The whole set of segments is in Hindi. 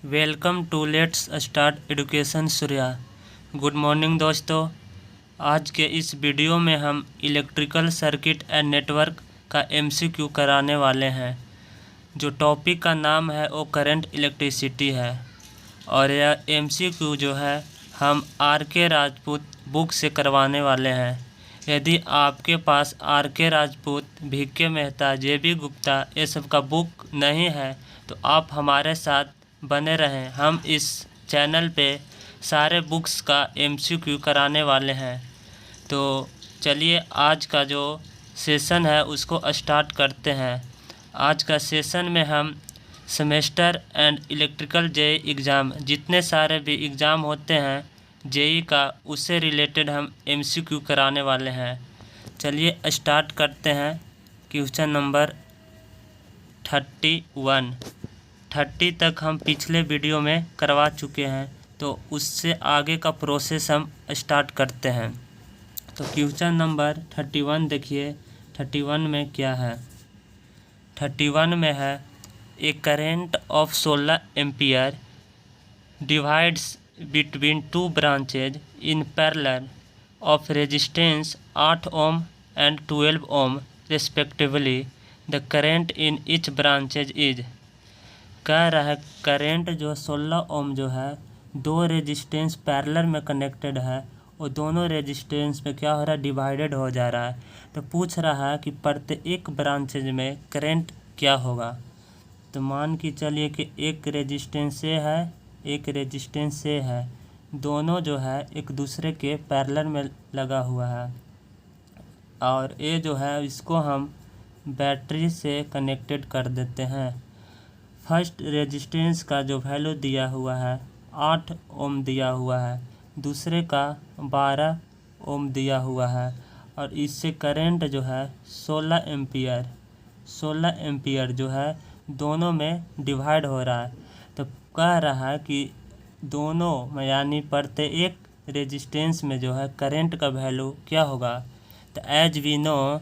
Welcome to let's start education Surya. Good morning दोस्तों। आज के इस वीडियो में हम इलेक्ट्रिकल सर्किट एंड नेटवर्क का एमसीक्यू कराने वाले हैं। जो टॉपिक का नाम है वो करंट इलेक्ट्रिसिटी है और यह एमसीक्यू जो है हम आर.के. राजपूत बुक से करवाने वाले हैं। यदि आपके पास R K. Rajput, V K. Mehta, J B. Gupta ये सब का बुक नहीं है तो आप हमारे साथ बने रहें। हम इस चैनल पे सारे बुक्स का एमसीक्यू कराने वाले हैं। तो चलिए आज का जो सेशन है उसको स्टार्ट करते हैं। आज का सेशन में हम semester and electrical JE exam, जितने सारे भी एग्ज़ाम होते हैं जेई का, उससे रिलेटेड हम एमसीक्यू कराने वाले हैं। चलिए स्टार्ट करते हैं। क्वेश्चन नंबर 30 तक हम पिछले वीडियो में करवा चुके हैं, तो उससे आगे का प्रोसेस हम स्टार्ट करते हैं। तो क्वेश्चन नंबर 31 देखिए। 31 में क्या है? 31 में है a current of 16 ampere divides between two branches in parallel of resistance 8 ohm and 12 ohm respectively. The current in each branches is. कह रहा है करेंट जो 16 ओम जो है, दो रेजिस्टेंस पैरेलल में कनेक्टेड है और दोनों रेजिस्टेंस में क्या हो रहा है, डिवाइडेड हो जा रहा है। तो पूछ रहा है कि प्रत्येक ब्रांचेज में करेंट क्या होगा। तो मान के चलिए कि एक रेजिस्टेंस से है, एक रेजिस्टेंस से है, दोनों जो है एक दूसरे के पैरेलल में लगा हुआ है और ये जो है इसको हम बैटरी से कनेक्टेड कर देते हैं। फर्स्ट रेजिस्टेंस का जो वैल्यू दिया हुआ है 8 ओम दिया हुआ है, दूसरे का 12 ओम दिया हुआ है और इससे करंट जो है 16 एम्पियर जो है दोनों में डिवाइड हो रहा है। तो कह रहा है कि दोनों में यानी प्रत्येक रेजिस्टेंस में जो है करंट का वैल्यू क्या होगा। तो एज वी नो,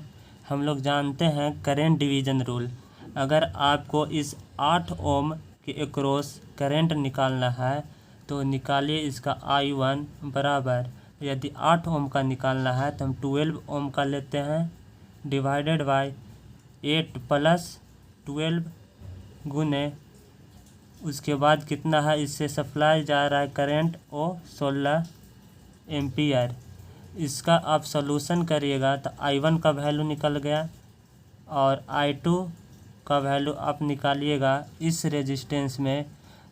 हम लोग जानते हैं करंट डिवीज़न रूल। अगर आपको इस 8 ओम के अक्रॉस करंट निकालना है तो निकालिए इसका I1 बराबर, यदि 8 ओम का निकालना है तो हम 12 ओम का लेते हैं डिवाइडेड बाय 8 प्लस 12 गुने, उसके बाद कितना है, इससे सप्लाई जा रहा है करंट वो 16 एम्पियर। इसका आप सॉल्यूशन करिएगा तो I1 का वैल्यू निकल गया और I2 का वैल्यू आप निकालिएगा इस रेजिस्टेंस में।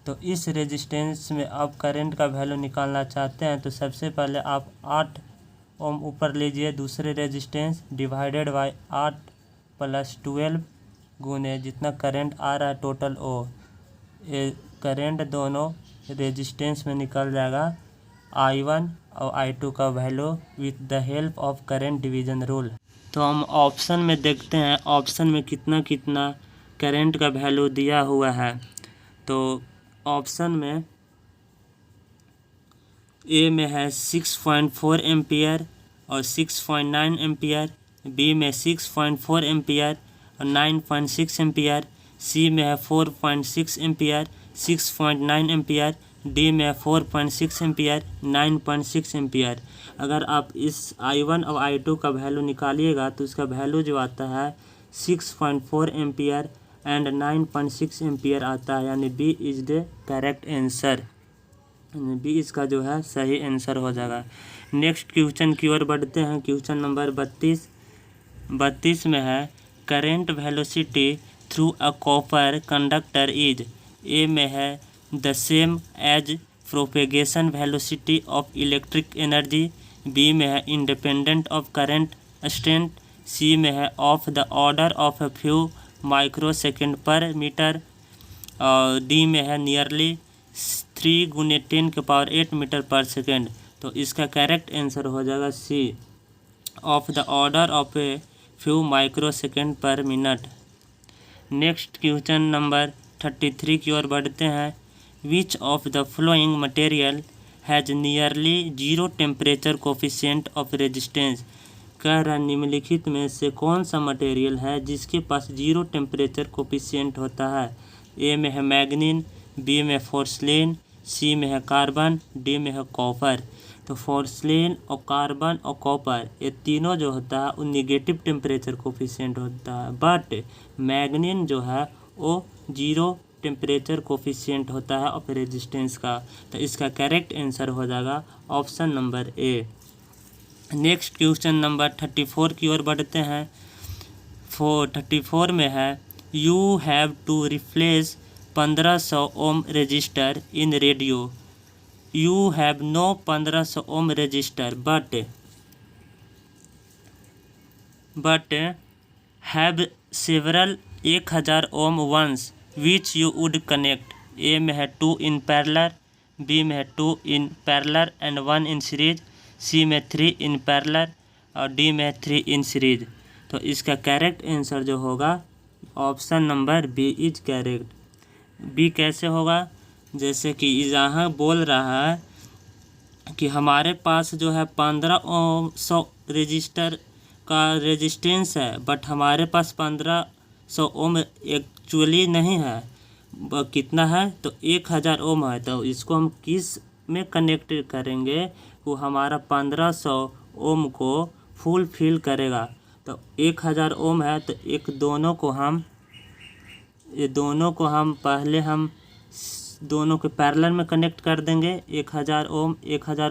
तो इस रेजिस्टेंस में आप करंट का वैल्यू निकालना चाहते हैं तो सबसे पहले आप 8 ओम ऊपर लीजिए, दूसरे रेजिस्टेंस डिवाइडेड बाय 8 प्लस 12 गुने जितना करंट आ रहा है टोटल ओ, ये करंट दोनों रेजिस्टेंस में निकल जाएगा I1 और I2 का value with the help of current division rule. तो हम ऑप्शन में देखते हैं ऑप्शन में कितना कितना करंट का वैल्यू दिया हुआ है। तो ऑप्शन में ए में है 6.4 एम्पियर और 6.9 एम्पियर, बी में 6.4 एम्पियर और 9.6 एम्पियर, सी में है 4.6 एम्पियर 6.9 एम्पियर, डी में 4.6 एम्पियर 9.6 एम्पियर। अगर आप इस I1 और I2 का वैल्यू निकालिएगा तो इसका वैल्यू जो आता है 6.4 एम्पियर एंड 9.6 एम्पियर आता है, यानी B is the correct answer. B इसका जो है सही आंसर हो जाएगा। नेक्स्ट क्वेश्चन की ओर बढ़ते हैं। क्वेश्चन नंबर 32 में है current velocity through a copper conductor is. A में है the same as propagation velocity of electric energy, B में है independent of current strength, C में है of the order of a few micro second per metre और डी में है नियरली 3 गुने 10⁸ मीटर पर सेकेंड। तो इसका करेक्ट आंसर हो जाएगा C, of the order of a few micro second per minute. Next question number 33 की ओर बढ़ते हैं। Which of the flowing material has nearly 0 temperature coefficient of resistance. कह रहा निम्नलिखित में से कौन सा मटेरियल है जिसके पास 0 टेम्परेचर कोफिशिएंट होता है। ए में है मैग्नीन, बी में पोर्सिलेन, सी में है कार्बन, डी में है कॉपर। तो पोर्सिलेन और कार्बन और कॉपर ये तीनों जो होता है वो निगेटिव टेम्परेचर कोफिशिएंट होता है, बट मैग्नीन जो है वो जीरो टेम्परेचर कोफिशिएंट होता है ऑफ रेजिस्टेंस का। तो इसका करेक्ट आंसर हो जाएगा option number A. Next question number 34 की ओर बढ़ते हैं। 34 में है you have to replace 1500 ohm resistor in radio. You have no 1500 ohm resistor but have several 1000 ohm ones which you would connect. A में है 2 इन पैरेलल, बी में है 2 in parallel and 1 in series, C में 3 इन पैरेलल और डी में 3 इन सीरीज। तो इसका करेक्ट आंसर जो होगा option number B is correct. B कैसे होगा, जैसे कि यहाँ बोल रहा है कि हमारे पास जो है 1500 रजिस्टर का रेजिस्टेंस है, बट हमारे पास 1500 ओम एक्चुअली नहीं है, कितना है तो 1000 ओम है। तो इसको हम किस में कनेक्ट करेंगे, वो हमारा 1500 ओम को फुल फिल करेगा। तो 1000 ओम है तो ये दोनों को हम पहले हम दोनों के पैरेलल में कनेक्ट कर देंगे 1000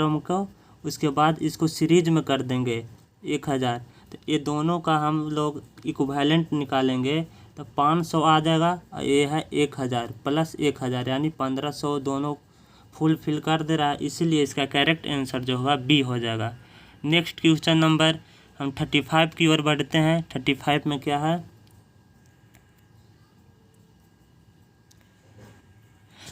ओम को, उसके बाद इसको सीरीज में कर देंगे 1000। तो ये दोनों का हम लोग इक्विवेलेंट निकालेंगे तो 500 आ जाएगा और ये है 1000 प्लस 1000 यानी 1500 दोनों फुल फिल कर दे रहा है, इसीलिए इसका करेक्ट आंसर जो होगा बी हो जाएगा। नेक्स्ट क्वेश्चन नंबर हम 35 की ओर बढ़ते हैं। 35 में क्या है,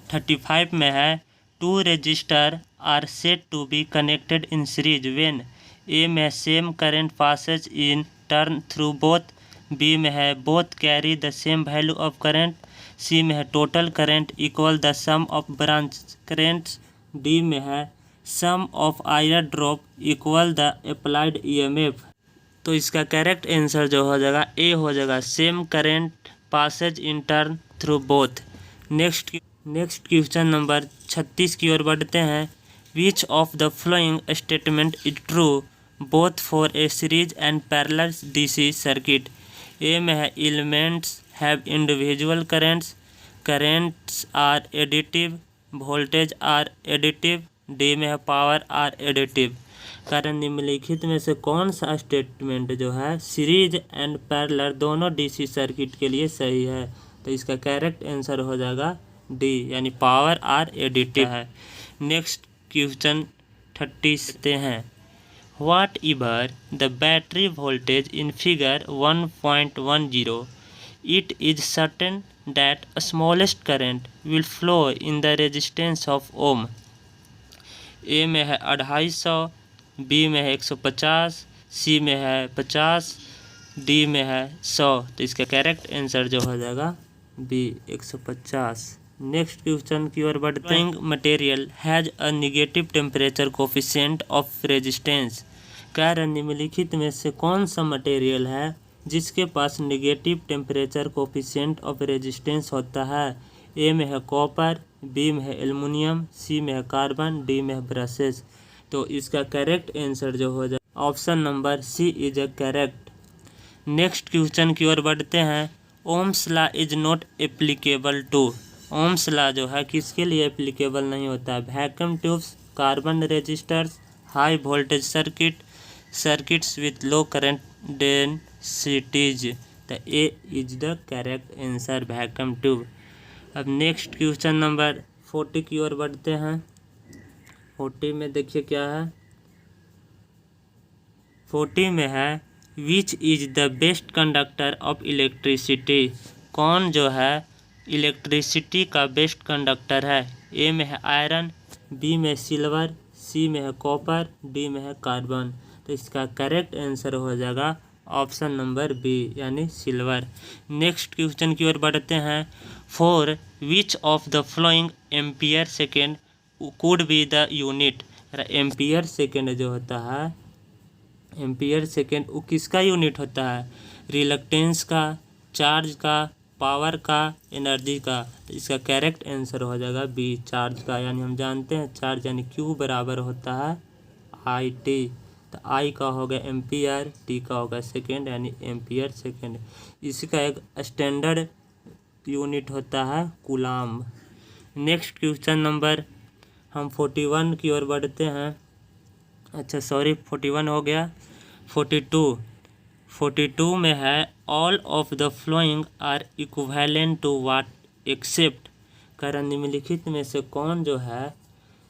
35 में है 2 resistor are said to be connected in series when A में same current passes in turn through both, B में है both carry the same value of current, C में है total current equal the sum of branch currents, D में है sum of IR drop equal the applied EMF. तो इसका करेक्ट आंसर जो हो जाएगा ए हो जाएगा, same current passes in turn through both. Next question number 36 की ओर बढ़ते हैं। Which of the following statement is true both for a series and parallel DC circuit. A में है elements have individual currents are additive, voltage are additive, D में है पावर आर एडिटिव। कारण निम्नलिखित में से कौन सा स्टेटमेंट जो है सीरीज एंड पैरेलल दोनों डीसी सर्किट के लिए सही है। तो इसका करेक्ट आंसर हो जाएगा डी यानी पावर आर एडिटिव है। नेक्स्ट क्वेश्चन 30 से हैं। Whatever the battery voltage in figure 1.10 it is certain that smallest current will flow in the resistance of ohm. A में है 250, बी में है 150, सी में है 50, डी में है 100। तो इसका करेक्ट आंसर जो हो जाएगा बी 150। नेक्स्ट क्वेश्चन की ओर बढ़ते हैं। Material has a negative temperature coefficient of resistance. कारण निम्नलिखित में से कौन सा मटेरियल है जिसके पास negative temperature coefficient of resistance होता है। ए में है कॉपर, बी में है एल्युमिनियम, सी में है कार्बन, डी में है ब्रसेस। तो इसका करेक्ट आंसर जो हो जाए option number C is a correct. Next question की ओर बढ़ते हैं। Ohm's law is not applicable to. Ohm's law जो है किसके लिए एप्लीकेबल नहीं होता है। Vacuum tubes, carbon resistors, high voltage circuits with low current densities. तो A is the correct answer vacuum tube. अब नेक्स्ट क्वेश्चन नंबर 40 की ओर बढ़ते हैं। 40 में देखिए क्या है। 40 में है which is the best conductor of electricity. कौन जो है इलेक्ट्रिसिटी का बेस्ट कंडक्टर है। ए में है आयरन, बी में सिल्वर, सी में है कॉपर, डी में है कार्बन। तो इसका करेक्ट आंसर हो जाएगा ऑप्शन नंबर बी यानी सिल्वर। नेक्स्ट क्वेश्चन की ओर बढ़ते हैं। For which of the flowing ampere second could be the unit. Ampere second जो होता है, एम्पियर सेकेंड वो किसका यूनिट होता है। रिलक्टेंस का, चार्ज का, पावर का, एनर्जी का। तो इसका करेक्ट आंसर हो जाएगा बी, चार्ज का। यानी हम जानते हैं चार्ज यानी क्यू बराबर होता है आई टी। तो आई का हो गया एम्पियर, टी का होगा सेकेंड यानी एम्पियर सेकेंड। इसका एक स्टैंडर्ड यूनिट होता है कूलाम। नेक्स्ट क्वेश्चन नंबर हम 41 की ओर बढ़ते हैं। अच्छा सॉरी 41 हो गया। 42 में है all of the following are equivalent to watt except. कारण निम्नलिखित में से कौन जो है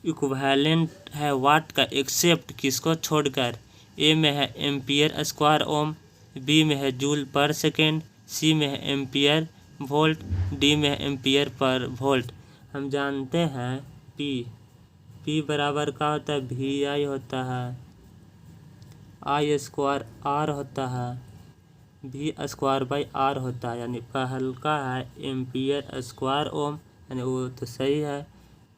इक्विवेलेंट है वाट का, एक्सेप्ट किसको छोड़कर। ए में है एम्पियर स्क्वायर ओम, बी में है जूल पर सेकेंड, सी में है एम्पियर वोल्ट, डी में है एम्पियर पर वोल्ट। हम जानते हैं पी बराबर का होता है वी आई होता है, आई स्क्वायर आर होता है, वी स्क्वायर बाई आर होता है। यानी पहल का है एम्पियर स्क्वायर ओम, यानी वो तो सही है।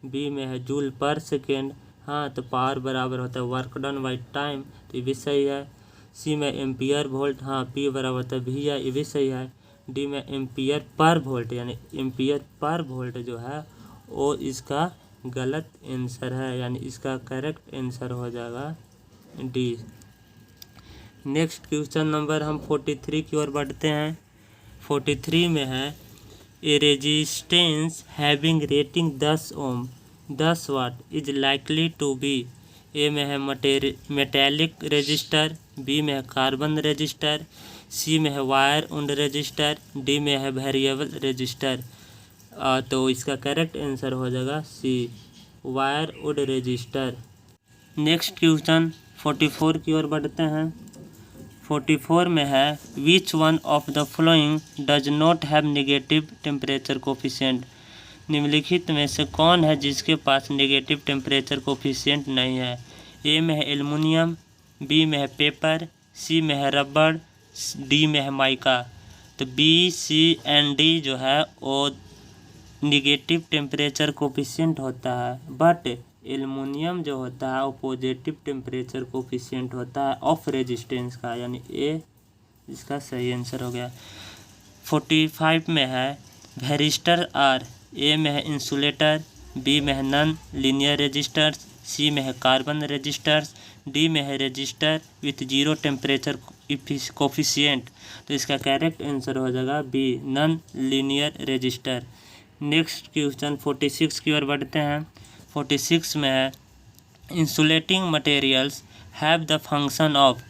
बी में है जूल पर सेकेंड, हाँ तो पावर बराबर होता है वर्क डन बाई टाइम, तो ये भी सही है। सी में एम्पियर वोल्ट, हाँ पी बराबर होता है वी आई, ये भी सही है। डी में एम्पियर पर वोल्ट, यानी एम्पियर पर वोल्ट जो है वो इसका गलत आंसर है, यानी इसका करेक्ट आंसर हो जाएगा डी। नेक्स्ट क्वेश्चन नंबर हम 43 की ओर बढ़ते हैं। 43 में है A resistance having rating 10 ohm 10 watt is likely to be. A में है मेटेलिक रेजिस्टर, बी में है कार्बन रेजिस्टर, सी में है वायर उंड रेजिस्टर, डी में है वेरिएबल रेजिस्टर। तो इसका करेक्ट आंसर हो जाएगा सी, वायर उड रेजिस्टर। नेक्स्ट क्वेश्चन 44 की ओर बढ़ते हैं। 44 में है which one of the flowing does not have negative temperature coefficient. निम्नलिखित में से कौन है जिसके पास नेगेटिव टेम्परेचर कोफिशिएंट नहीं है। ए में है एल्युमिनियम, बी में है पेपर, सी में है रबड़, डी में है माइका। तो बी सी एंड डी जो है वो निगेटिव टेम्परेचर कोफिशिएंट होता है, बट एल्युमिनियम जो होता है वो पॉजिटिव टेम्परेचर कोफिशिएंट होता है ऑफ रेजिस्टेंस का, यानी ए इसका सही आंसर हो गया। 45 में है वेरिस्टर आर, ए में है इंसुलेटर, बी में है नॉन लीनियर रेजिस्टर्स, सी में है कार्बन रेजिस्टर्स, डी में है resistor with zero temperature coefficient. तो इसका करेक्ट आंसर हो जाएगा B, non linear resistor. Next question 46 की ओर बढ़ते हैं। 46 में है insulating materials have the function of.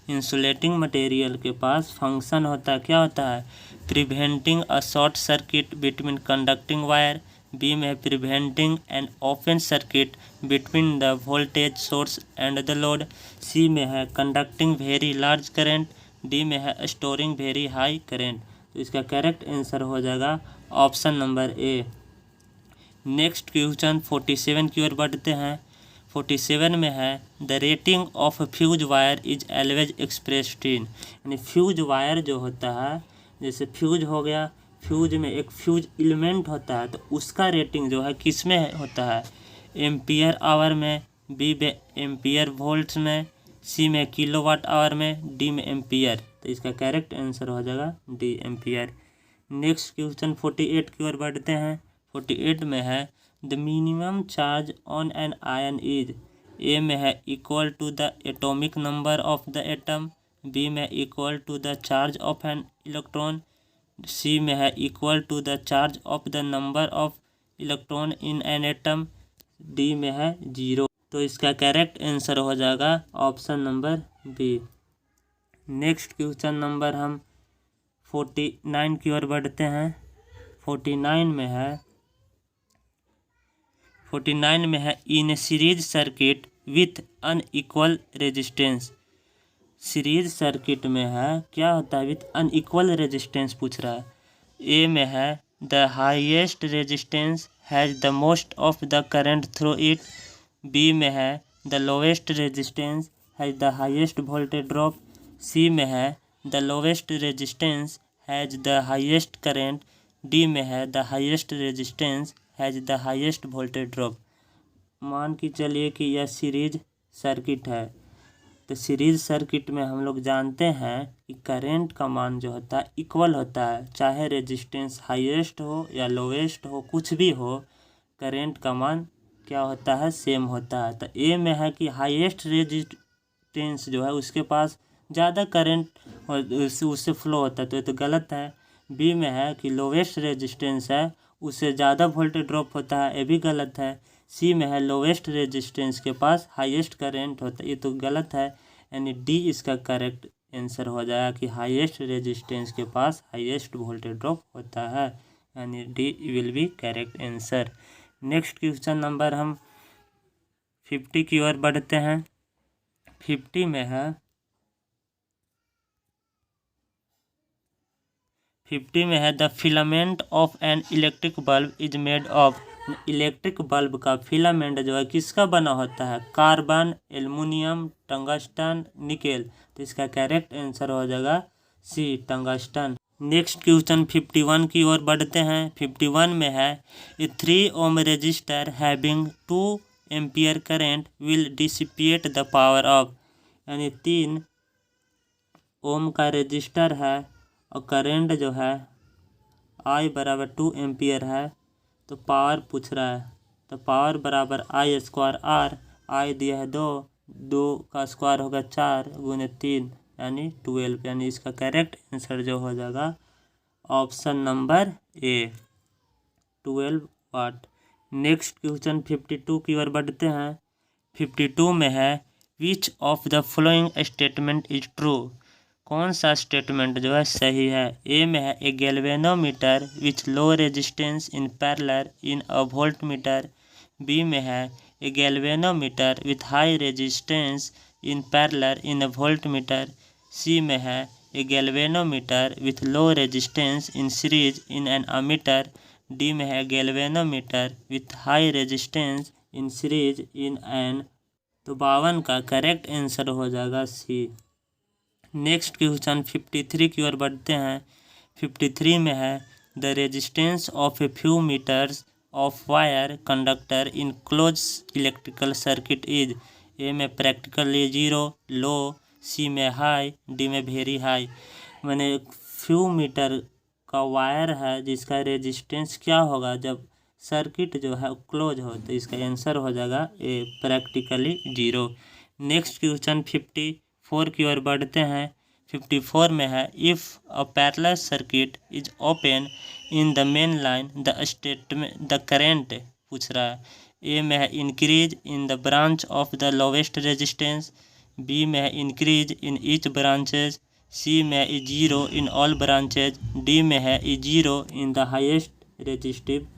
Insulating material के पास फंक्शन होता है, क्या होता है, preventing a short circuit between conducting wire, B में है preventing an open circuit between the voltage source and the load, C में है conducting very large current, D में है स्टोरिंग वेरी हाई करेंट। तो इसका करेक्ट आंसर हो जाएगा option number A. Next question 47 की ओर बढ़ते हैं। 47 में है the rating of fuse wire is always expressed in. यानी फ्यूज वायर जो होता है, जैसे फ्यूज हो गया, फ्यूज में एक फ्यूज एलिमेंट होता है, तो उसका रेटिंग जो है किस में होता है, एम्पियर आवर में, बी में एम्पियर वोल्ट्स में, सी में किलोवाट आवर में, डी में एम्पियर। तो इसका करेक्ट आंसर हो जाएगा डी, एम्पियर। नेक्स्ट क्वेश्चन 48 की ओर बढ़ते हैं। 48 में है the minimum charge on an ion is. A में है equal to the atomic number of the atom, B में equal to the charge of an electron, C में है equal to the charge of the number of electron in an atom, D में है 0। तो इसका करेक्ट आंसर हो जाएगा option number B. Next question number हम 49 की ओर बढ़ते हैं। 49 में है in series circuit with unequal resistance. Series circuit में है क्या होता है, विथ अनइक्वल रेजिस्टेंस पूछ रहा है। ए में है the highest resistance has the most of the current through it, B में है the lowest resistance has the highest voltage drop, C में है the lowest resistance has the highest current, D में है the highest resistance has the highest voltage drop. मान के चलिए कि यह सीरीज सर्किट है, तो सीरीज सर्किट में हम लोग जानते हैं कि करंट का मान जो होता है इक्वल होता है, चाहे रेजिस्टेंस हाईएस्ट हो या लोवेस्ट हो, कुछ भी हो, करंट का मान क्या होता है, सेम होता है। तो ए में है कि हाईएस्ट रेजिस्टेंस जो है उसके पास ज़्यादा करंट और उससे फ्लो होता है, तो ये तो गलत है। बी में है कि लोवेस्ट रेजिस्टेंस है उससे ज़्यादा वोल्टेज ड्रॉप होता है, ये भी गलत है। सी में है लोवेस्ट रेजिस्टेंस के पास हाईएस्ट करंट होता है, ये तो गलत है। यानी डी इसका करेक्ट आंसर हो जाएगा कि हाईएस्ट रेजिस्टेंस के पास हाईएस्ट वोल्टेज ड्रॉप होता है, यानी D will be correct answer. Next question number हम 50 की ओर बढ़ते हैं। 50 में है 50 में है the filament of an electric bulb is made of. Electric bulb का फिलामेंट जो है किसका बना होता है, कार्बन, एल्युमिनियम, टंगस्टन, निकेल। तो इसका करेक्ट आंसर हो जाएगा सी, टंगस्टन। नेक्स्ट क्वेश्चन 51 की ओर बढ़ते हैं। 51 में है a 3 ohm resistor having 2 ampere current will dissipate the power of. यानी 3 ओम का रेजिस्टर है और करंट जो है I बराबर 2 एम्पियर है, तो पावर पूछ रहा है, तो पावर बराबर I स्क्वायर R, I दिया है 2, 2 का स्क्वायर होगा 4 गुने 3 यानी 12, यानी इसका करेक्ट आंसर जो हो जाएगा option number A, 12 watt. Next question 52 की ओर बढ़ते हैं। 52 में है which of the following statement is true. कौन सा स्टेटमेंट जो है सही है। ए में है a galvanometer which low resistance in parallel in a voltmeter. B में है a galvanometer with high resistance in parallel in a voltmeter. C में है a galvanometer with low resistance in series in an ammeter. D में है galvanometer with high resistance in series in an. तो 52 का करेक्ट आंसर हो जाएगा सी। नेक्स्ट क्वेश्चन 53 की ओर बढ़ते हैं। 53 में है the resistance of a few metres of wire conductor in close electrical circuit is. A में प्रैक्टिकली 0, लो, सी में हाई, डी में वेरी हाई। मैंने फ्यू मीटर का वायर है जिसका रेजिस्टेंस क्या होगा जब सर्किट जो है क्लोज हो, तो इसका आंसर हो जाएगा ए, प्रैक्टिकली 0। नेक्स्ट क्वेश्चन 54 की ओर बढ़ते हैं। 54 में है if a parallel circuit is open in the main line the statement the current पूछ रहा है। ए में है increase in the branch of the lowest resistance. B में है increase in each branches. C में है is 0 in all branches. D में है is 0 in the highest resistive.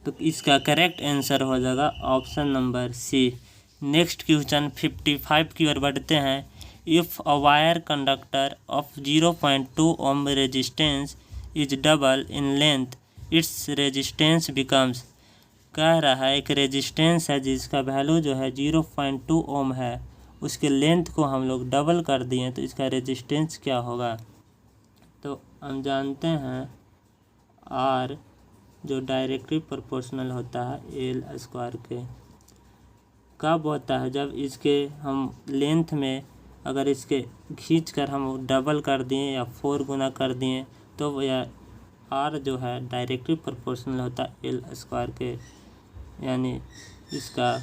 तो इसका करेक्ट आंसर हो जाएगा option number C. Next question 55 की ओर बढ़ते हैं। If a wire conductor of 0.2 ohm resistance is double in length its resistance becomes. कह रहा है एक रेजिस्टेंस है जिसका वैल्यू जो है 0.2 ओम है, उसके लेंथ को हम लोग डबल कर दिए तो इसका रेजिस्टेंस क्या होगा। तो हम जानते हैं आर जो डायरेक्टली प्रोपोर्शनल होता है एल स्क्वायर के। कब होता है जब इसके हम लेंथ में अगर इसके खींच कर हम डबल कर दिए या 4 गुना कर दिए तो यह आर जो है डायरेक्टली प्रोपोर्शनल होता है एल स्क्वायर के, यानी इसका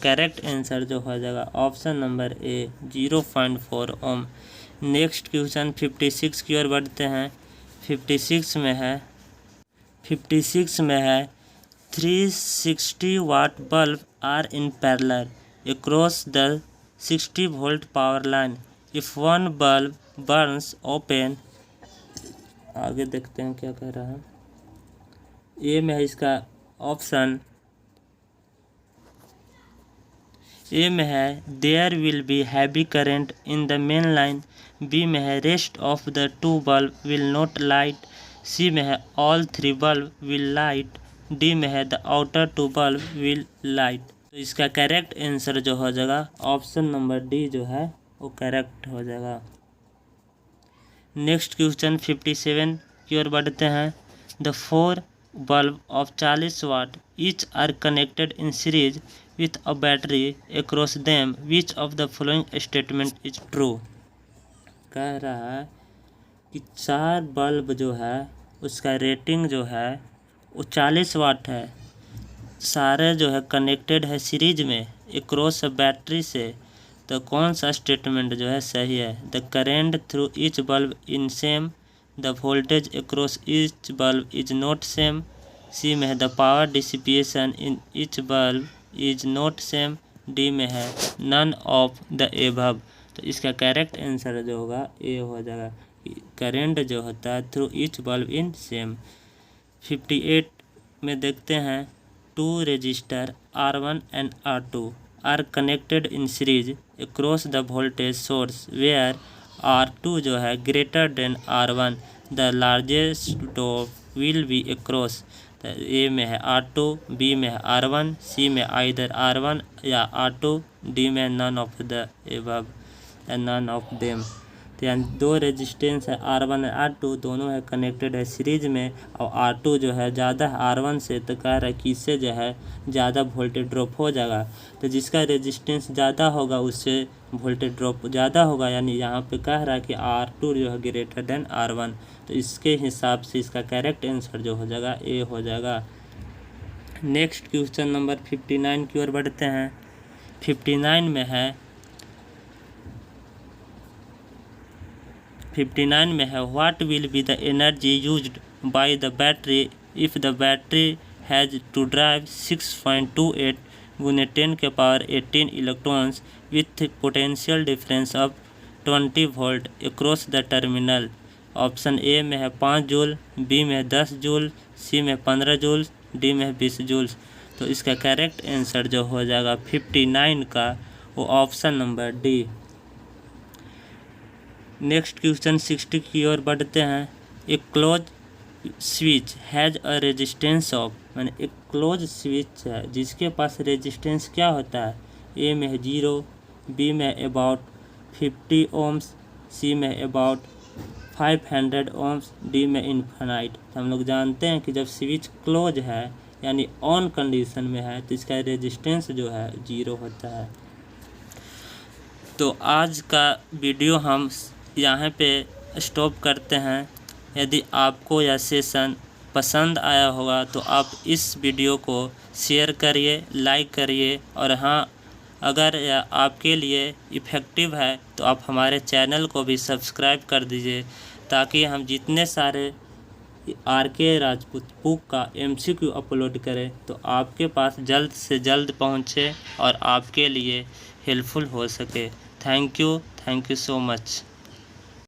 करेक्ट आंसर जो हो जाएगा option number A 0.4 ohm. Next question 56 की ओर बढ़ते हैं। 56 में है 360 watt bulb are in parallel across the 60 volt power line. If one bulb burns open, आगे देखते हैं क्या कह रहा है। ए में है इसका ऑप्शन, ए में है there will be heavy current in the main line. B में है rest of the 2 bulb will not light. C में है all 3 bulb will light. D में है the outer 2 bulb will light. तो इसका करेक्ट आंसर जो हो जाएगा ऑप्शन नंबर डी जो है वो करेक्ट हो जाएगा। नेक्स्ट क्वेश्चन 57 की ओर बढ़ते हैं। The 4 bulb of 40 watt each are connected in series with a battery across them. Which of the following statement is true? कह रहा है कि 4 बल्ब जो है उसका रेटिंग जो है वो 40 वाट है, सारे जो है कनेक्टेड है सीरीज में एक्रॉस बैटरी से, तो कौन सा स्टेटमेंट जो है सही है? The current through each bulb in same, the voltage across each bulb is not same, C में है the power dissipation in each bulb is not same, D में है नन ऑफ द एबव। तो इसका करेक्ट आंसर जो होगा ए हो जाएगा, करेंट जो होता है through each bulb in same. 58 में देखते हैं, 2 resistor R1 and R2 are connected in series across the voltage source where R2 जो है greater than R1, the largest drop will be across। तो ए में है R2, बी में है R1, सी में either R1 या R2, डी में none of the above या none of them। तो यानी 2 रेजिस्टेंस है R1 और R2, दोनों है कनेक्टेड है सीरीज में, और R2 जो है ज़्यादा है R1 से, तो कह रहा है कि इससे जो है ज़्यादा वोल्टेज ड्रॉप हो जाएगा। तो जिसका रेजिस्टेंस ज़्यादा होगा उससे वोल्टेज ड्रॉप ज़्यादा होगा, यानी यहाँ पे कह रहा है कि R2 जो है ग्रेटर देन R1। तो इसके हिसाब से इसका करेक्ट आंसर जो हो जाएगा ए हो जाएगा। नेक्स्ट क्वेश्चन नंबर 59 की ओर बढ़ते हैं। 59 में है what will be the energy used by the battery if the battery has to drive 6.28 गुने 10 के power 18 electrons with potential difference of 20 volt across the terminal. Option A में है 5 जूल, बी में है 10 जूल, सी में 15 जूल, डी में है 20 जूल। तो इसका करेक्ट आंसर जो हो जाएगा 59 का वो option number D. Next question 60 की ओर बढ़ते हैं। एक close switch has a resistance of, माने एक क्लोज स्विच है जिसके पास रेजिस्टेंस क्या होता है? ए में है 0, बी में अबाउट 50 ओम्स, सी में अबाउट 500 ओम्स, डी में इन्फिनाइट। तो हम लोग जानते हैं कि जब स्विच क्लोज है यानी ऑन कंडीशन में है तो इसका रेजिस्टेंस जो है 0 होता है। तो आज का वीडियो हम यहाँ पे स्टॉप करते हैं। यदि आपको यह सेशन पसंद आया होगा तो आप इस वीडियो को शेयर करिए, लाइक करिए, और हाँ, अगर यह आपके लिए इफ़ेक्टिव है तो आप हमारे चैनल को भी सब्सक्राइब कर दीजिए, ताकि हम जितने सारे RK राजपूत बुक का MCQ अपलोड करें तो आपके पास जल्द से जल्द पहुँचे और आपके लिए हेल्पफुल हो सके। Thank you so much.